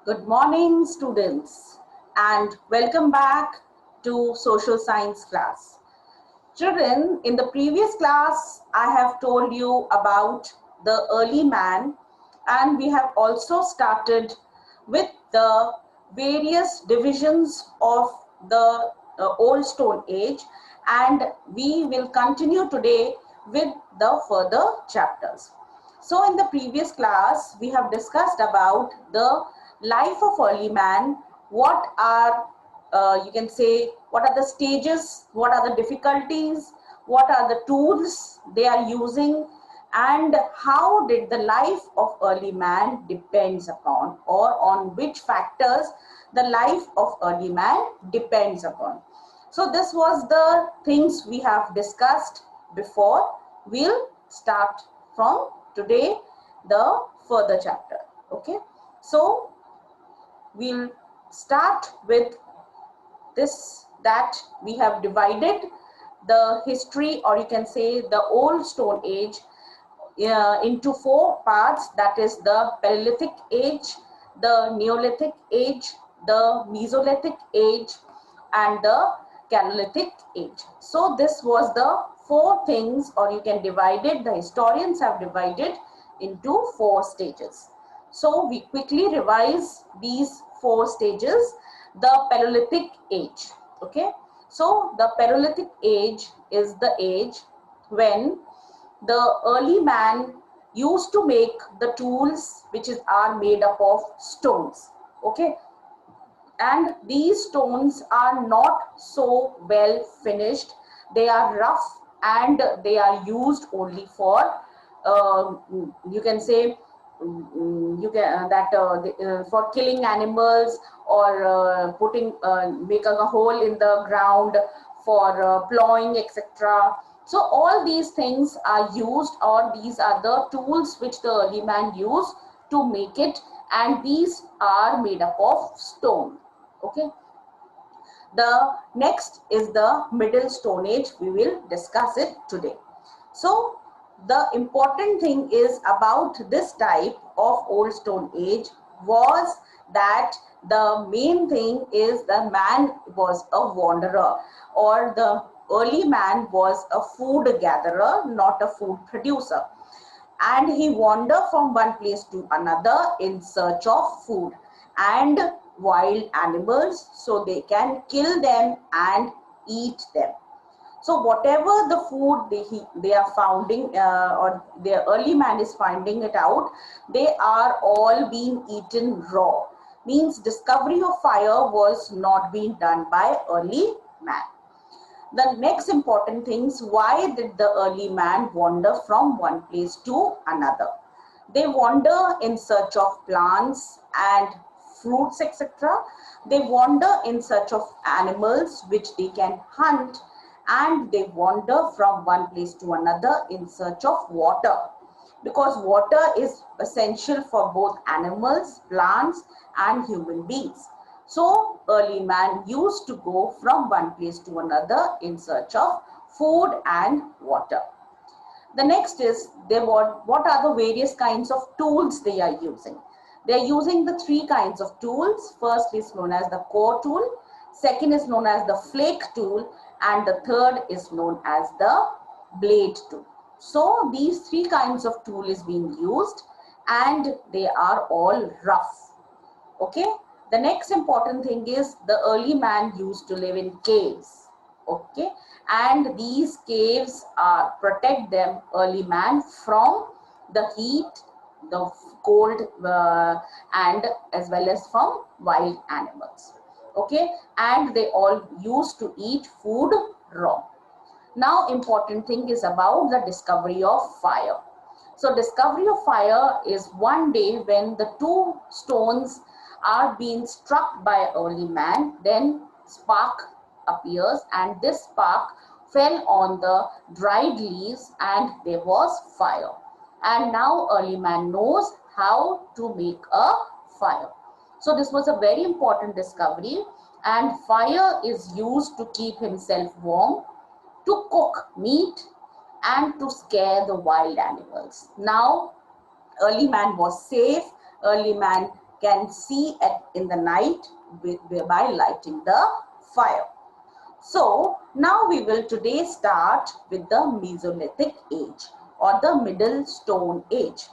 Good morning, students, and welcome back to social science class. Children, in the previous class, I have told you about the early man, and we have also started with the various divisions of the Old Stone Age, and we will continue today with the further chapters. So in the previous class, we have discussed about the life of early man, what are, you can say, what are the stages, what are the difficulties, what are the tools they are using, and how did the life of early man depends upon, or on which factors the life of early man depends upon. So this was the things we have discussed before. We'll start from today the further chapter. Okay, so we'll start with this, that we have divided the history, or you can say the Old Stone Age, into four parts, that is the Paleolithic age, the Neolithic age, the Mesolithic age, and the Chalcolithic age. So this was the four things, or you can divide it, the historians have divided into four stages. So we quickly revise these four stages. The Paleolithic age. Okay, so the Paleolithic age is the age when the early man used to make the tools which are made up of stones. Okay, and these stones are not so well finished. They are rough, and they are used only for, you can say, you can for killing animals, or putting making a hole in the ground for plowing, etc. So all these things are used, or these are the tools which the early man used to make it, and these are made up of stone. Okay, the next is the Middle Stone Age. We will discuss it today. So the important thing is about this type of Old Stone Age was that the main thing is the man was a wanderer, or the early man was a food gatherer, not a food producer, and he wandered from one place to another in search of food and wild animals, so they can kill them and eat them. So whatever the food they are finding, or their early man is finding it out, they are all being eaten raw. Means discovery of fire was not being done by early man. The next important things, why did the early man wander from one place to another? They wander in search of plants and fruits, etc. They wander in search of animals which they can hunt, and they wander from one place to another in search of water, because water is essential for both animals, plants, and human beings. So early man used to go from one place to another in search of food and water. The next is, what are the various kinds of tools they are using. They are using the three kinds of tools. First is known as the core tool, second is known as the flake tool, and the third is known as the blade tool. So these three kinds of tool is being used, and they are all rough. Okay, the next important thing is the early man used to live in caves. Okay, and these caves protect them, early man, from the heat, the cold, and as well as from wild animals. Okay, and they all used to eat food raw. Now important thing is about the discovery of fire. So discovery of fire is one day when the two stones are being struck by early man, then spark appears, and this spark fell on the dried leaves and there was fire. And now early man knows how to make a fire. So this was a very important discovery, and fire is used to keep himself warm, to cook meat, and to scare the wild animals. Now, early man was safe. Early man can see in the night by lighting the fire. So now we will today start with the Mesolithic age or the Middle Stone Age.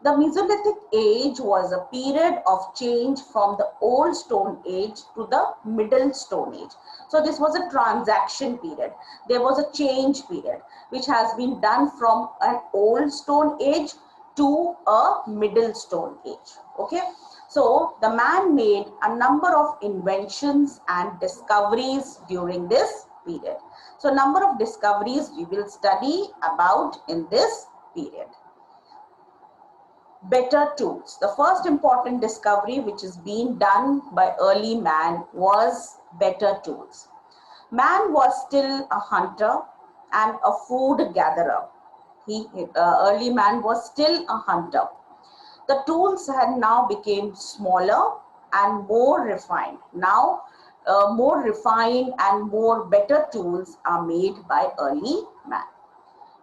The Mesolithic age was a period of change from the Old Stone Age to the Middle Stone Age. So this was a transaction period. There was a change period which has been done from an Old Stone Age to a Middle Stone Age. Okay. So the man made a number of inventions and discoveries during this period. So number of discoveries we will study about in this period. Better tools. The first important discovery which is being done by early man was better tools. Man was still a hunter and a food gatherer. Early man was still a hunter. The tools had now become smaller and more refined. Now, more refined and more better tools are made by early man.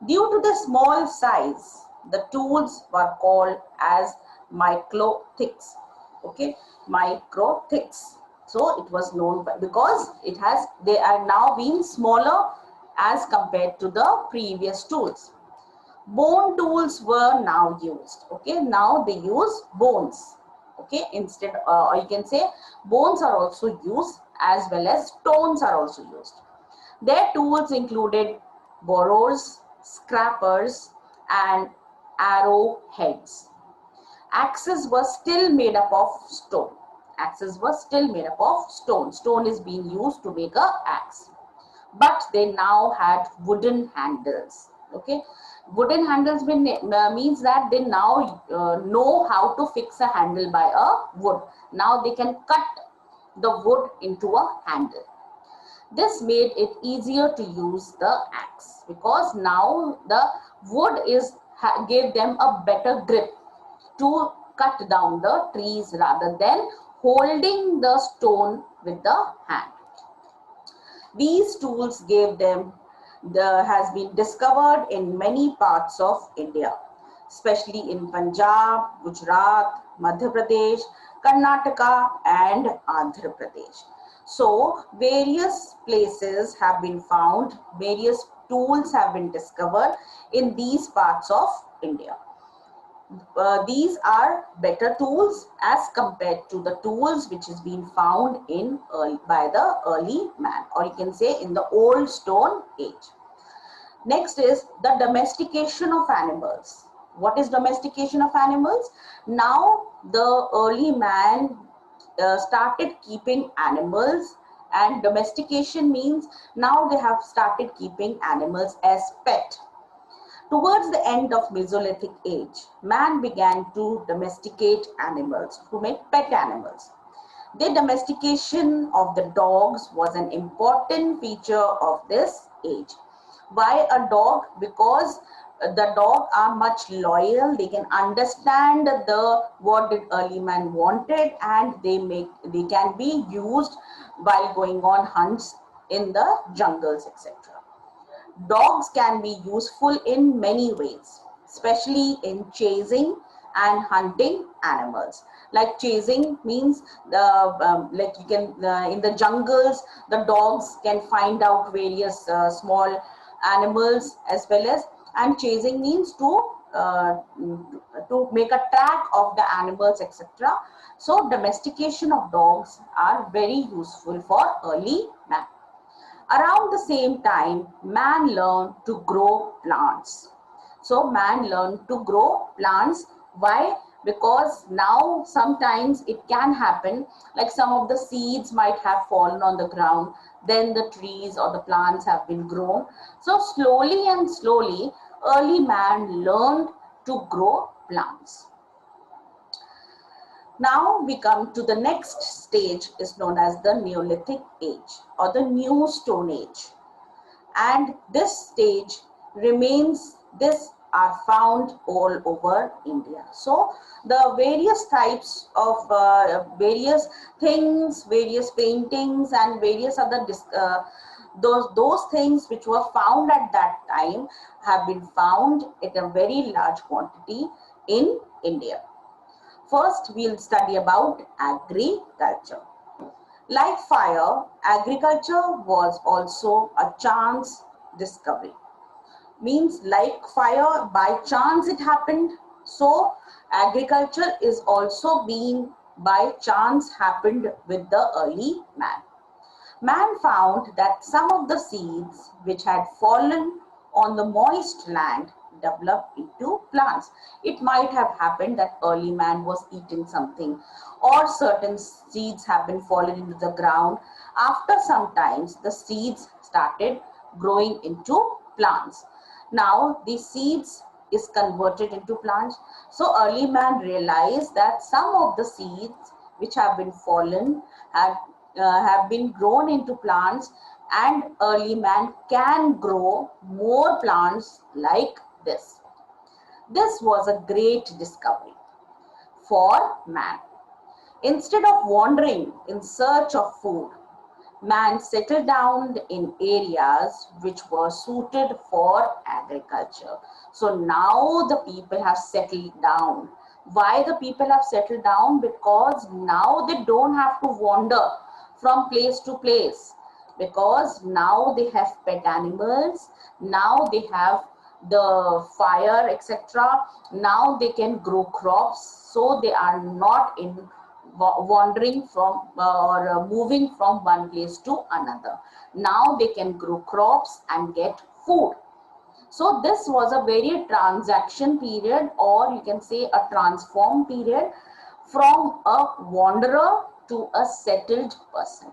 Due to the small size, the tools were called as microthix. Okay, microthix. So it was known because they are now being smaller as compared to the previous tools. Bone tools were now used. Okay, now they use bones. Okay, instead, or you can say bones are also used as well as stones are also used. Their tools included borers, scrapers, and arrowheads. Axes were still made up of stone. Axes were still made up of stone. Stone is being used to make an axe. But they now had wooden handles. Okay, wooden handles means that they now know how to fix a handle by a wood. Now they can cut the wood into a handle. This made it easier to use the axe because now the wood gave them a better grip to cut down the trees rather than holding the stone with the hand. These tools has been discovered in many parts of India, especially in Punjab, Gujarat, Madhya Pradesh, Karnataka, and Andhra Pradesh. So various places have been found, various tools have been discovered in these parts of India. These are better tools as compared to the tools which is being found by the early man, or you can say in the Old Stone Age. Next is the domestication of animals. What is domestication of animals? Now the early man started keeping animals, and domestication means now they have started keeping animals as pet. Towards the end of Mesolithic age, man began to domesticate animals, to make pet animals. The domestication of the dogs was an important feature of this age. Why a dog? Because the dog are much loyal. They can understand what the early man wanted, and they can be used while going on hunts in the jungles, etc. Dogs can be useful in many ways, especially in chasing and hunting animals. Like chasing means like you can in the jungles, the dogs can find out various small animals as well as, and chasing means to make a track of the animals, etc. So domestication of dogs are very useful for early man. Around the same time, man learned to grow plants. So man learned to grow plants. Why? Because now sometimes it can happen, like some of the seeds might have fallen on the ground, then the trees or the plants have been grown. So slowly and slowly, early man learned to grow plants. Now we come to the next stage, is known as the Neolithic age or the New Stone Age. And this stage this are found all over India. So the various types of various things, various paintings and various other those things which were found at that time have been found at a very large quantity in India. First, we'll study about agriculture. Like fire, agriculture was also a chance discovery. Means like fire, by chance it happened. So agriculture is also being by chance happened with the early man. Man found that some of the seeds which had fallen on the moist land developed into plants. It might have happened that early man was eating something, or certain seeds have been fallen into the ground. After some times, the seeds started growing into plants. Now the seeds is converted into plants. So early man realized that some of the seeds which have been fallen have been grown into plants, and early man can grow more plants like this. This was a great discovery for man. Instead of wandering in search of food, man settled down in areas which were suited for agriculture. So now the people have settled down. Why the people have settled down? Because now they don't have to wander from place to place, because now they have pet animals, now they have the fire, etc. Now they can grow crops, so they are not in wandering from or moving from one place to another. Now they can grow crops and get food. So this was a very transaction period, or you can say a transform period, from a wanderer to a settled person.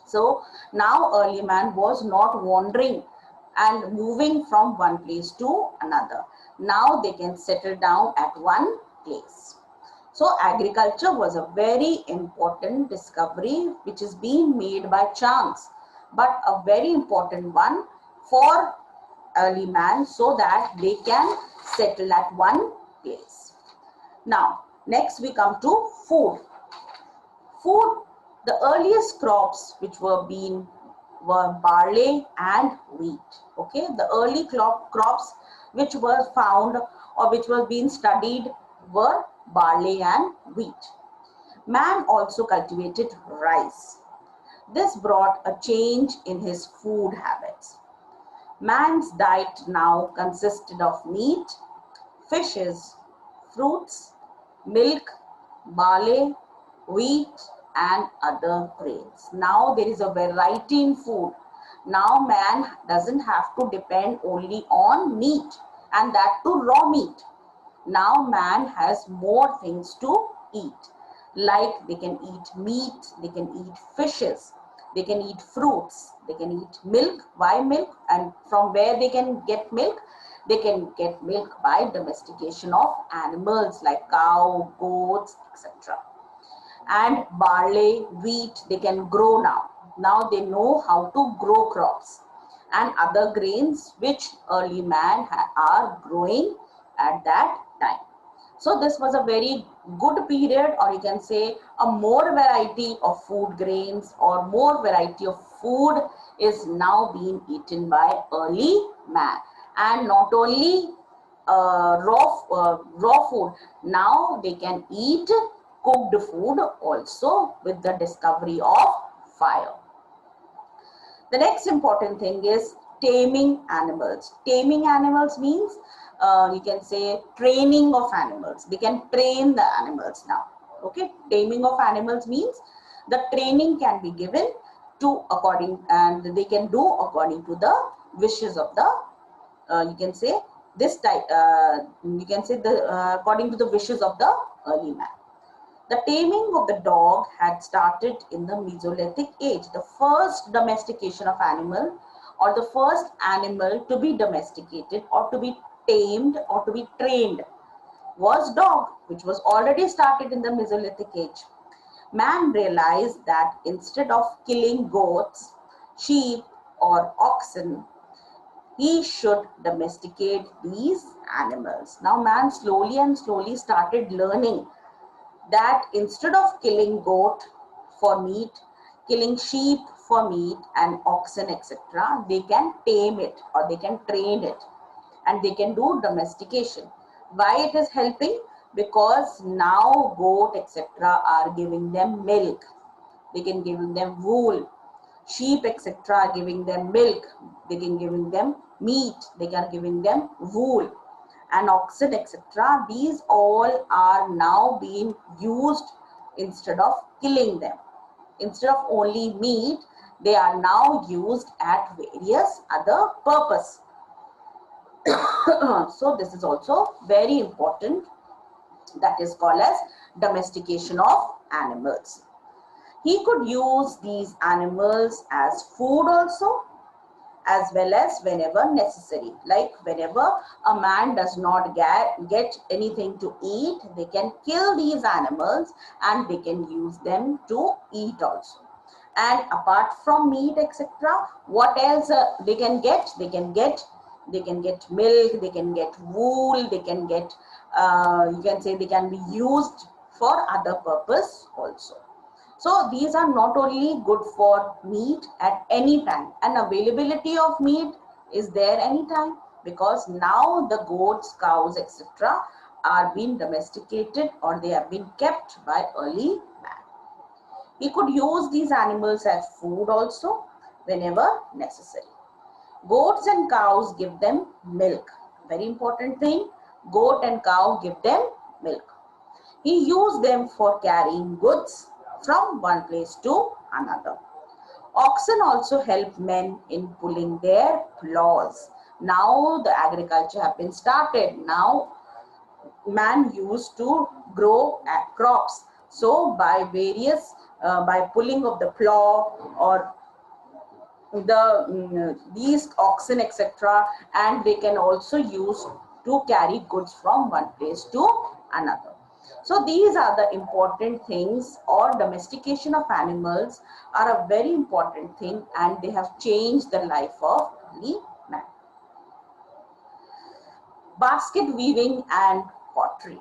So now early man was not wandering and moving from one place to another. Now they can settle down at one place. So agriculture was a very important discovery which is being made by chance, but a very important one for early man, so that they can settle at one place. Now, next we come to food. Food, the earliest crops which were barley and wheat. Okay, the early crops which were found or which were being studied were barley and wheat. Man also cultivated rice. This brought a change in his food habits. Man's diet now consisted of meat, fishes, fruits, milk, barley, wheat, and other grains. Now there is a variety in food. Now man doesn't have to depend only on meat, and that too raw meat. Now man has more things to eat. Like they can eat meat, they can eat fishes, they can eat fruits, they can eat milk. Why milk? And from where they can get milk? They can get milk by domestication of animals like cow, goats, etc. And barley, wheat, they can grow now. Now they know how to grow crops, and other grains which early man are growing at that time. So this was a very good period, or you can say a more variety of food grains or more variety of food is now being eaten by early man. And not only raw food, now they can eat cooked food also with the discovery of fire. The next important thing is taming animals. Taming animals means you can say training of animals. They can train the animals now. Okay, taming of animals means the training can be given to according, and they can do according to the wishes of the you can say this type you can say the according to the wishes of the early man. The taming of the dog had started in the Mesolithic age. The first domestication of animal, or the first animal to be domesticated or to be tamed or to be trained, was dog, which was already started in the Mesolithic age. Man realized that instead of killing goats, sheep, or oxen, he should domesticate these animals. Now man slowly and slowly started learning that instead of killing goat for meat, killing sheep for meat, and oxen, etc., they can tame it or they can train it, and they can do domestication. Why it is helping? because now goat etc. are giving them milk. They can give them wool. Sheep etc. are giving them milk. They can giving them meat. They are giving them wool. And oxen etc. These all are now being used instead of killing them. Instead of only meat, they are now used at various other purpose. So this is also very important. That is called as domestication of animals. He could use these animals as food also, as well as whenever necessary. Like whenever a man does not get anything to eat, they can kill these animals and they can use them to eat also. And apart from meat etc., what else they can get? They can get milk, they can get wool, they can get you can say they can be used for other purpose also. So these are not only good for meat at any time, and availability of meat is there anytime, because now the goats, cows etc. are being domesticated, or they have been kept by early man. He could use these animals as food also whenever necessary. Goats and cows give them milk. Very important thing. Goat and cow give them milk. He used them for carrying goods from one place to another. Oxen also help men in pulling their plows. Now the agriculture have been started. Now man used to grow crops. So by various, by pulling of the plow or these oxen etc., and they can also use to carry goods from one place to another. So these are the important things, or domestication of animals are a very important thing, and they have changed the life of early man. Basket weaving and pottery.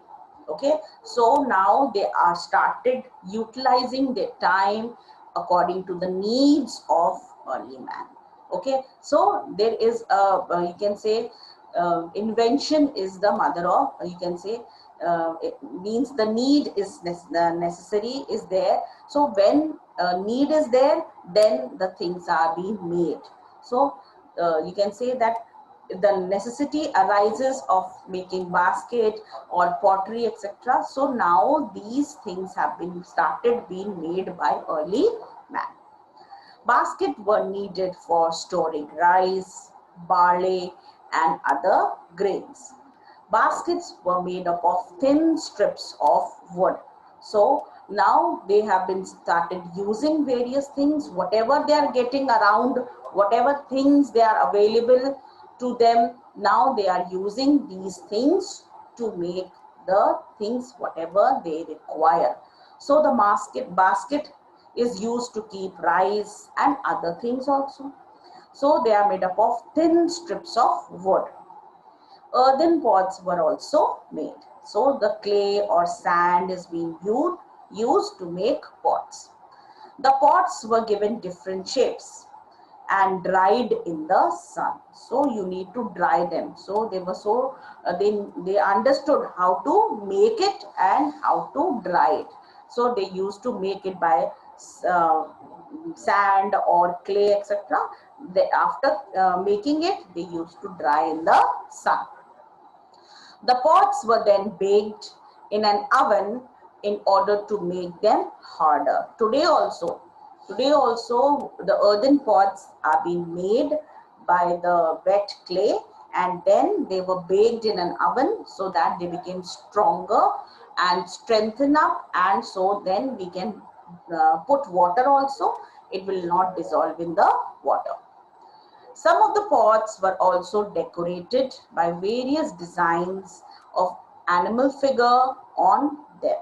Okay, so now they are started utilizing their time according to the needs of early man. Okay, so there is a you can say invention is the mother of, you can say it means the need is necessary is there. So when need is there, then the things are being made. So you can say that the necessity arises of making basket or pottery etc. So now these things have been started being made by early man. Baskets were needed for storing rice, barley and other grains. Baskets were made up of thin strips of wood. So now they have been started using various things, whatever they are getting around, whatever things they are available to them, now they are using these things to make the things whatever they require. So the basket is used to keep rice and other things also. So they are made up of thin strips of wood. Earthen pots were also made. So the clay or sand is being used to make pots. The pots were given different shapes and dried in the sun. So you need to dry them. So they were so they understood how to make it and how to dry it. So they used to make it by uh, sand or clay etc. After making it, they used to dry in the sun. The pots were then baked in an oven in order to make them harder. Today also the earthen pots are being made by the wet clay, and then they were baked in an oven so that they became stronger and strengthen up, and so then we can put water also. It will not dissolve in the water. Some of the pots were also decorated by various designs of animal figure on them.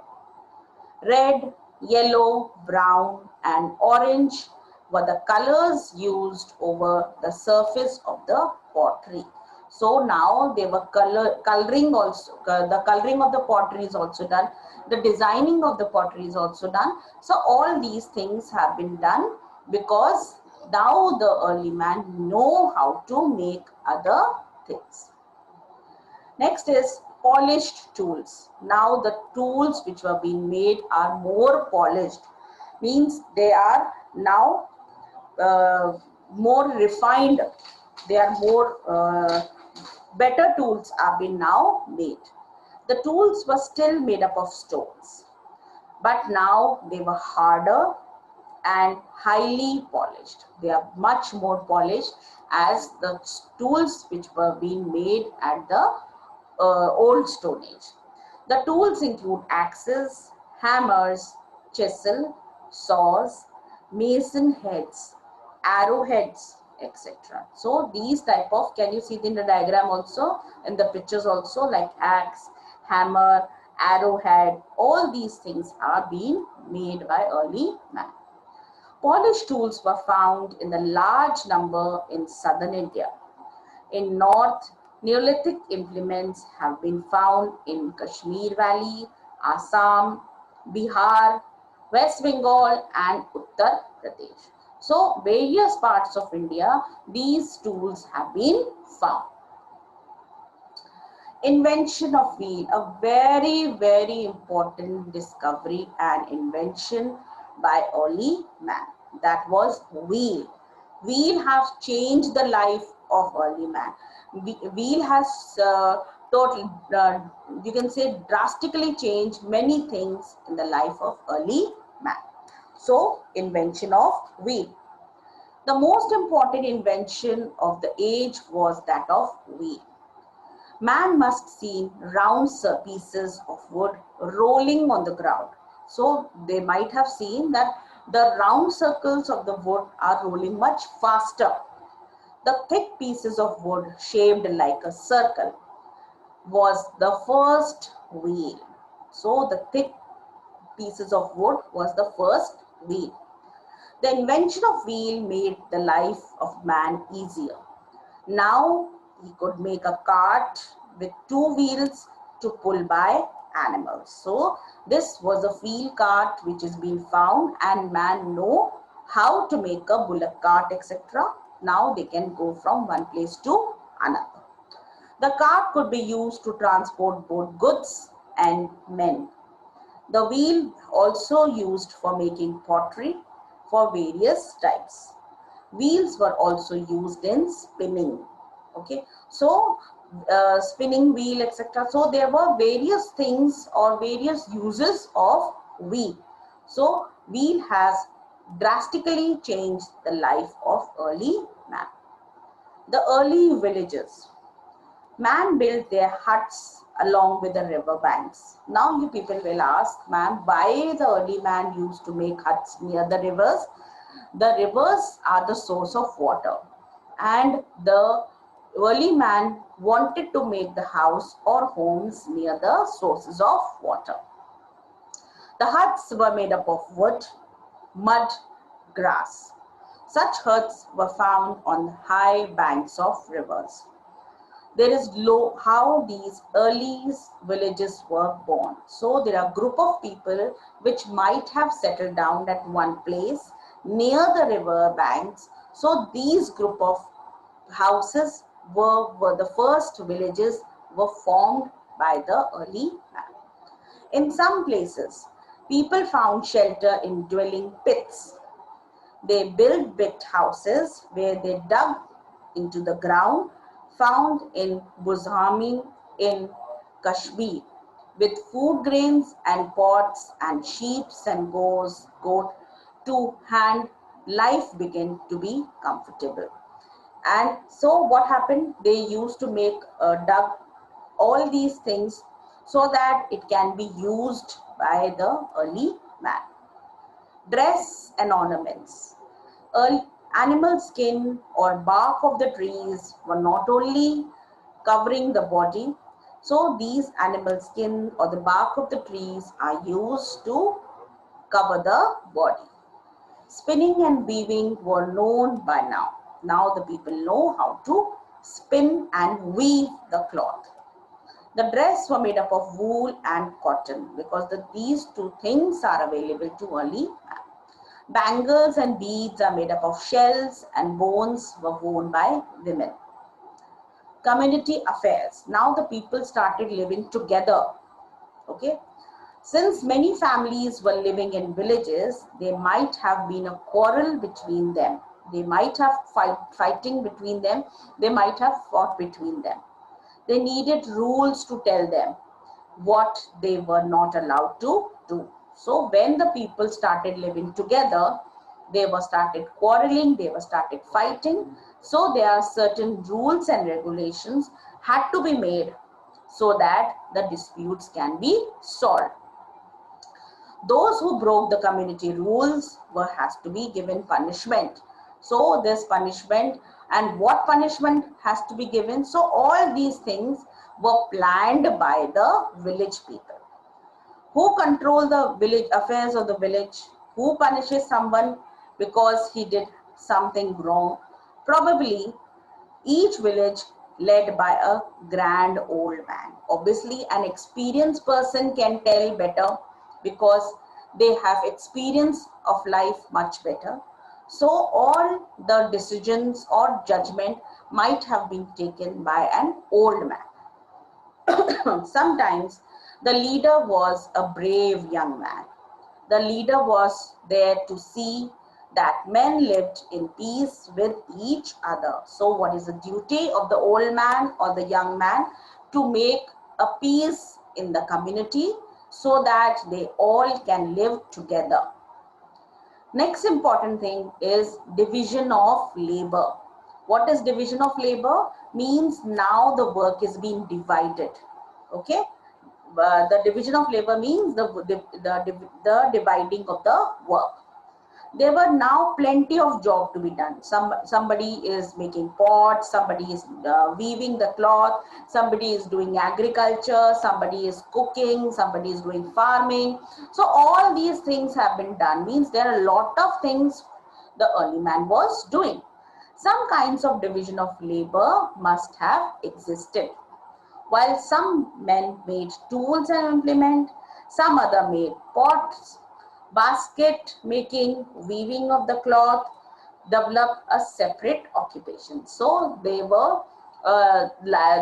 Red, yellow, brown and orange were the colors used over the surface of the pottery. So now they were coloring also, the coloring of the pottery is also done, the designing of the pottery is also done. So all these things have been done because now the early man know how to make other things. Next is polished tools. Now the tools which were being made are more polished, means they are now more refined. They are more better tools are being now made. The tools were still made up of stones, but now they were harder and highly polished. They are much more polished as the tools which were being made at the old Stone Age. The tools include axes, hammers, chisel, saws, mason heads, arrowheads, etc. So these type of, can you see it in the diagram also, in the pictures also, like axe, hammer, arrowhead, all these things are being made by early man. Polished tools were found in a large number in southern India. In North, Neolithic implements have been found in Kashmir Valley, Assam, Bihar, West Bengal and Uttar Pradesh. So, various parts of India, these tools have been found. Invention of wheel, a very important discovery and invention by early man. That was wheel. Wheel has changed the life of early man. Wheel has you can say drastically changed many things in the life of early man. So, invention of wheel. The most important invention of the age was that of wheel. Man must see round pieces of wood rolling on the ground. So they might have seen that the round circles of the wood are rolling much faster. The thick pieces of wood shaped like a circle was the first wheel. So the thick pieces of wood was the first wheel. The invention of wheel made the life of man easier. Now he could make a cart with two wheels to pull by animals. So this was a wheel cart which is being found, and man know how to make a bullock cart, etc. Now they can go from one place to another. The cart could be used to transport both goods and men. The wheel also used for making pottery for various types. Wheels were also used in spinning. Okay, so spinning wheel, etc. So there were various things or various uses of wheel. So wheel has drastically changed the life of early man. The early villages. Man built their huts along with the river banks. Now you people will ask, ma'am, why the early man used to make huts near the rivers? The rivers are the source of water, and the early man wanted to make the house or homes near the sources of water. The huts were made up of wood, mud, grass. Such huts were found on high banks of rivers. There is how these early villages were born. So there are a group of people which might have settled down at one place near the river banks. So these group of houses were the first villages were formed by the early man. In some places, people found shelter in dwelling pits. They built brick houses where they dug into the ground, found in Buzhami in Kashmir, with food grains and pots and sheep and goat to hand. Life began to be comfortable. And so what happened? They used to make dug all these things so that it can be used by the early man. Dress and ornaments. Early animal skin or bark of the trees were not only covering the body. So these animal skin or the bark of the trees are used to cover the body. Spinning and weaving were known by now. Now the people know how to spin and weave the cloth. The dress were made up of wool and cotton because these two things are available to early man. Bangles and beads are made up of shells, and bones were worn by women. community affairs. Now the people started living together. Okay. Since many families were living in villages, there might have been a quarrel between them. They might have fighting between them. They might have fought between them. They needed rules to tell them what they were not allowed to do. So when the people started living together, they were started quarreling, they were started fighting. So there are certain rules and regulations had to be made so that the disputes can be solved. Those who broke the community rules has to be given punishment. So this punishment, and what punishment has to be given, so all these things were planned by the village people. Who control the village affairs of the village? Who punishes someone because he did something wrong? Probably each village led by a grand old man. Obviously, an experienced person can tell better because they have experience of life much better. So all the decisions or judgment might have been taken by an old man. Sometimes the leader was a brave young man. The leader was there to see that men lived in peace with each other. So what is the duty of the old man or the young man? To make a peace in the community so that they all can live together. Next important thing is division of labor. What is division of labor? Means now the work is being divided. Okay. The division of labor means the dividing of the work. There were now plenty of job to be done. Somebody is making pots, somebody is weaving the cloth, somebody is doing agriculture, somebody is cooking, somebody is doing farming. So all these things have been done. Means there are a lot of things the early man was doing. Some kinds of division of labor must have existed. While some men made tools and implement, some other made pots, basket making, weaving of the cloth, developed a separate occupation. So they were,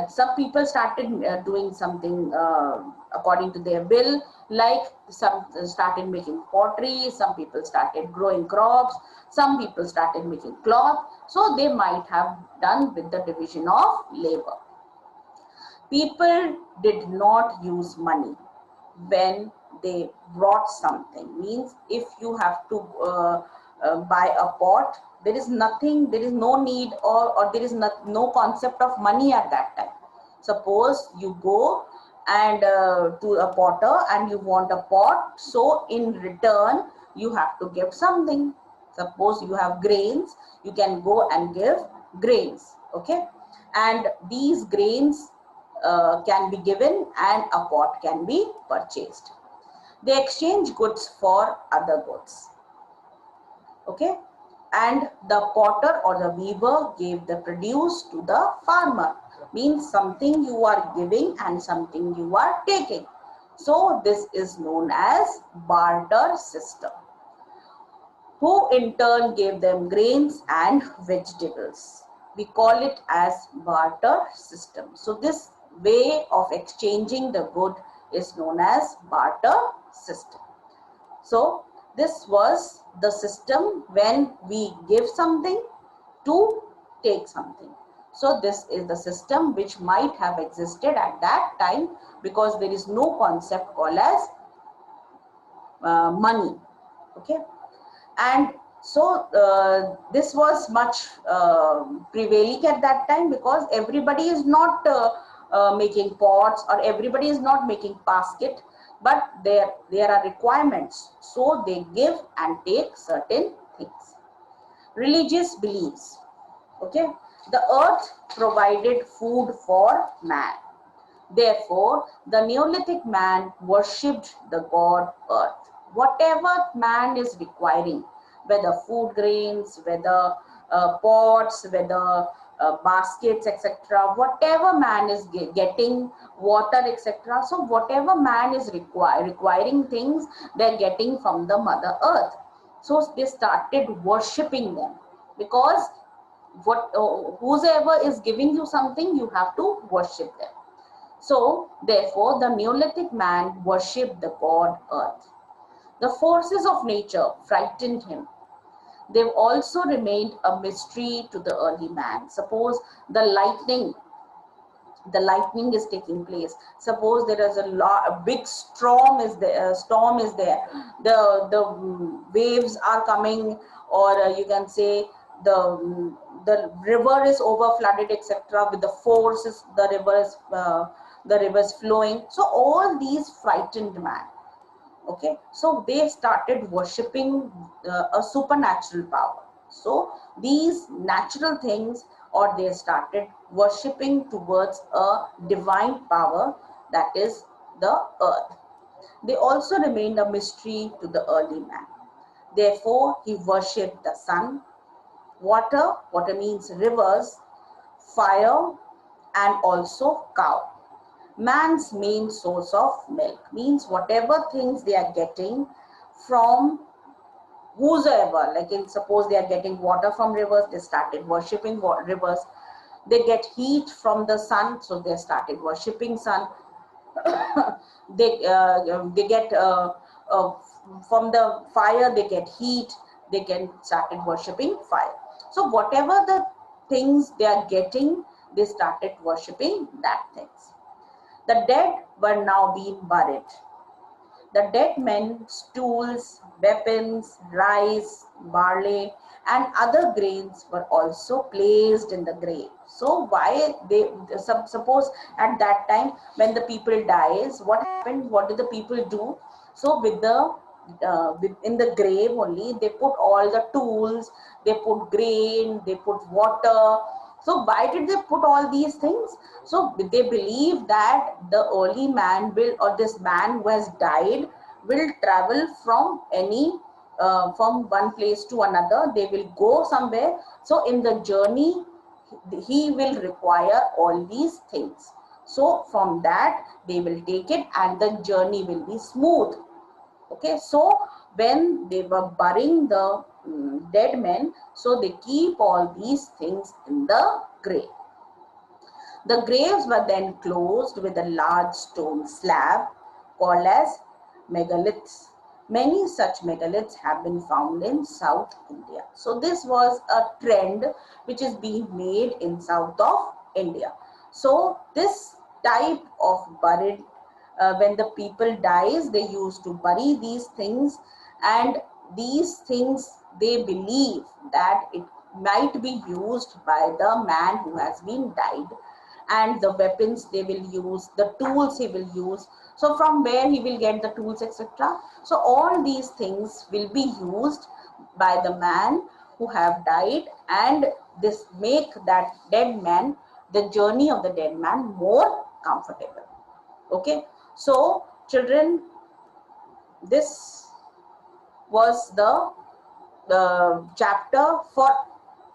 some people started doing something according to their will, like some started making pottery, some people started growing crops, some people started making cloth. So they might have done with the division of labor. People did not use money when they brought something. Means if you have to buy a pot, there is nothing, there is no need or there is no concept of money at that time. Suppose you go and to a potter and you want a pot, so in return you have to give something. Suppose you have grains, you can go and give grains. Okay, and these grains can be given and a pot can be purchased. They exchange goods for other goods. Okay, and the potter or the weaver gave the produce to the farmer. Means something you are giving and something you are taking. So this is known as barter system. Who in turn gave them grains and vegetables. We call it as barter system. So this way of exchanging the good is known as barter system. So this was the system when we give something to take something. So this is the system which might have existed at that time because there is no concept called as money. Okay. And so this was much prevailing at that time because everybody is not making pots or everybody is not making basket, but there are requirements. So they give and take certain things. Religious beliefs. Okay, the earth provided food for man. Therefore, the Neolithic man worshipped the god earth. Whatever man is requiring, whether food grains, whether pots, whether baskets, etc., whatever man is getting, water, etc. So whatever man is requiring things, they're getting from the Mother Earth. So they started worshipping them because whosoever is giving you something, you have to worship them. So therefore the Neolithic man worshipped the god earth. The forces of nature frightened him. They've also remained a mystery to the early man. Suppose the lightning is taking place. Suppose there is a big storm is there. The waves are coming, or you can say the river is over flooded, etc. With the forces, the river is flowing. So all these frightened man. Okay, so they started worshipping a supernatural power. So these natural things, or they started worshipping towards a divine power, that is the earth. They also remained a mystery to the early man. Therefore he worshipped the sun, water means rivers, fire, and also cow. Man's main source of milk means whatever things they are getting from whosoever, like in suppose they are getting water from rivers, they started worshipping rivers. They get heat from the sun, so they started worshipping sun. They get uh, from the fire, they get heat, they can started worshipping fire. So whatever the things they are getting, they started worshipping that things. The dead were now being buried. The dead men's tools, weapons, rice, barley, and other grains were also placed in the grave. So why they suppose at that time when the people dies, what happened? What did the people do? So in the grave only, they put all the tools, they put grain, they put water. So why did they put all these things? So they believe that the early man will, or this man who has died, will travel from from one place to another. They will go somewhere. So in the journey, he will require all these things. So from that, they will take it and the journey will be smooth. Okay, so when they were burying the dead men, so they keep all these things in the grave. The graves were then closed with a large stone slab called as megaliths. Many such megaliths have been found in South India. So this was a trend which is being made in south of India. So this type of buried, when the people dies, they used to bury these things, and these things they believe that it might be used by the man who has been died, and the weapons they will use, the tools he will use. So from where he will get the tools, etc. So all these things will be used by the man who have died, and this make that dead man, the journey of the dead man, more comfortable. Okay, so children, this was the chapter for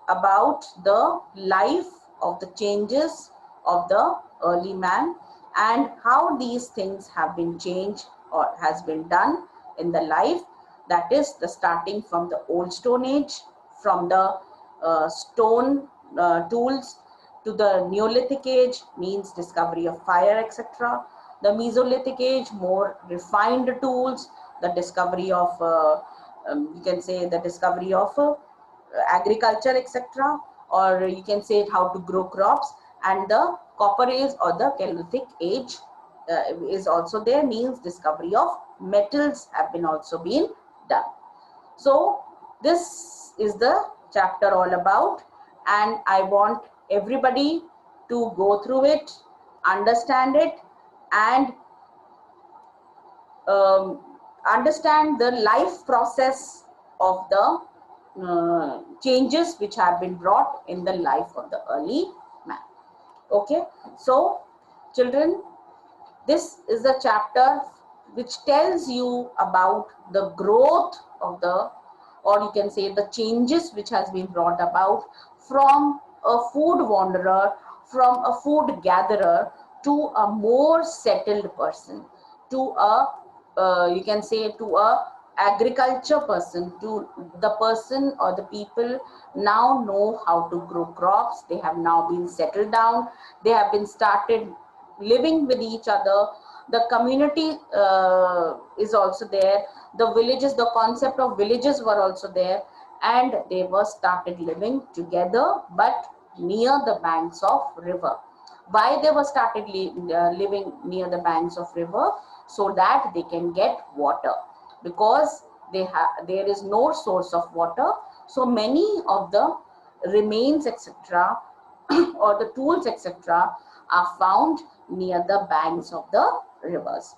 about the life of the changes of the early man, and how these things have been changed or has been done in the life. That is the starting from the old stone age, from the stone tools, to the Neolithic age, means discovery of fire, etc. The Mesolithic age, more refined tools, the discovery of you can say the discovery of agriculture, etc. Or you can say how to grow crops. And the copper age or the Paleolithic age is also there, means discovery of metals have been also been done. So this is the chapter all about, and I want everybody to go through it, understand it, and um, understand the life process of the changes which have been brought in the life of the early man. Okay, so children, this is the chapter which tells you about the growth of the, or you can say the changes which has been brought about from a food wanderer, from a food gatherer, to a more settled person, to a you can say to a agriculture person to the person or the people now know how to grow crops. They have now been settled down. They have been started living with each other. The community is also there. The villages, the concept of villages were also there, and they were started living together, but near the banks of river. Why they were started living near the banks of river? So that they can get water, because there is no source of water. So many of the remains, etc., or the tools, etc., are found near the banks of the rivers.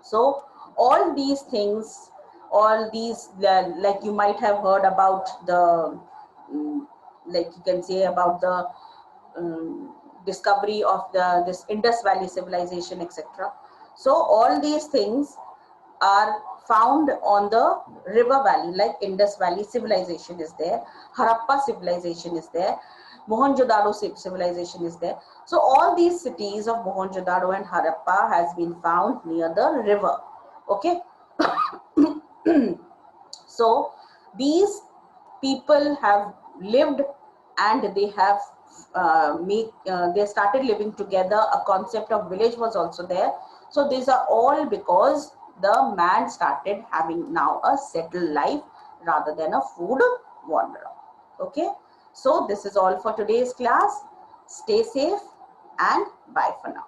So all these things, all these, like you might have heard about the, like you can say about the discovery of this Indus Valley civilization, etc. So all these things are found on the river valley, like Indus Valley civilization is there, Harappa civilization is there, Mohenjo-daro civilization is there. So all these cities of Mohenjo-daro and Harappa has been found near the river. Okay. So these people have lived, and they have they started living together. A concept of village was also there. So these are all because the man started having now a settled life rather than a food wanderer. Okay, so this is all for today's class. Stay safe and bye for now.